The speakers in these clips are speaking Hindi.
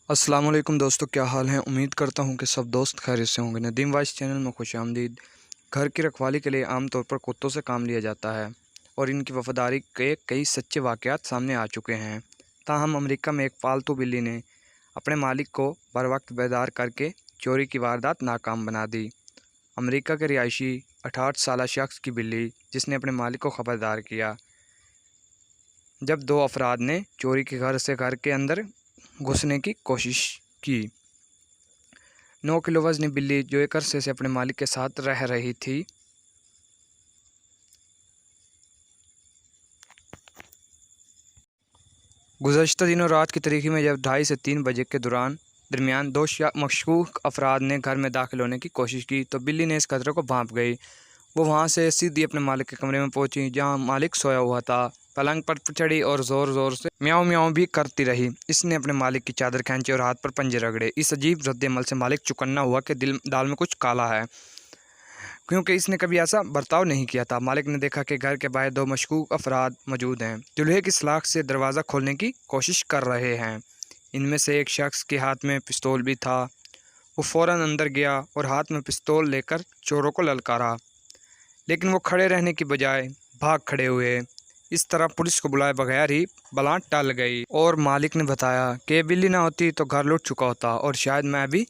अस्सलाम वालेकुम दोस्तों, क्या हाल है। उम्मीद करता हूं कि सब दोस्त खैरियत से होंगे। नदीम वाइस चैनल में खुशामदीद। घर की रखवाली के लिए आमतौर पर कुत्तों से काम लिया जाता है और इनकी वफादारी के कई सच्चे वाक़यात सामने आ चुके हैं। ताहम अमेरिका में एक पालतू बिल्ली ने अपने मालिक को बर वक्त बेदार करके चोरी की वारदात नाकाम बना दी। अमेरिका के रिहायशी 68 साला शख्स की बिल्ली, जिसने अपने मालिक को खबरदार किया जब दो अफराद ने चोरी के घर के अंदर घुसने की कोशिश की। 9 किलो वज़नी बिल्ली जो एक अरसे से अपने मालिक के साथ रह रही थी, गुज़श्ता दिनों रात की तारीखी में जब 2:30 से 3 बजे के दरमियान दो मशकूक अफराद ने घर में दाखिल होने की कोशिश की तो बिल्ली ने इस खतरे को भांप गई। वो वहाँ से सीधी अपने मालिक के कमरे में पहुंची, जहाँ मालिक सोया हुआ था। पलंग पर चढ़ी और ज़ोर ज़ोर से म्याऊं म्याऊं भी करती रही। इसने अपने मालिक की चादर खींची और हाथ पर पंजे रगड़े। इस अजीब रद्द-ए-अमल से मालिक चौकन्ना हुआ कि दाल में कुछ काला है, क्योंकि इसने कभी ऐसा बर्ताव नहीं किया था। मालिक ने देखा कि घर के बाहर दो मशकूक अफराद मौजूद हैं, चूल्हे की सलाख से दरवाज़ा खोलने की कोशिश कर रहे हैं। इनमें से एक शख्स के हाथ में पिस्तौल भी था। वो फ़ौरन अंदर गया और हाथ में पिस्तौल लेकर चोरों को ललकारा, लेकिन वो खड़े रहने की बजाय भाग खड़े हुए। इस तरह पुलिस को बुलाए बगैर ही बलान टल गई और मालिक ने बताया कि बिल्ली ना होती तो घर लुट चुका होता और शायद मैं भी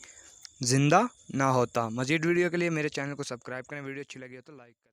ज़िंदा ना होता। मज़ीद वीडियो के लिए मेरे चैनल को सब्सक्राइब करें। वीडियो अच्छी लगी हो तो लाइक करें।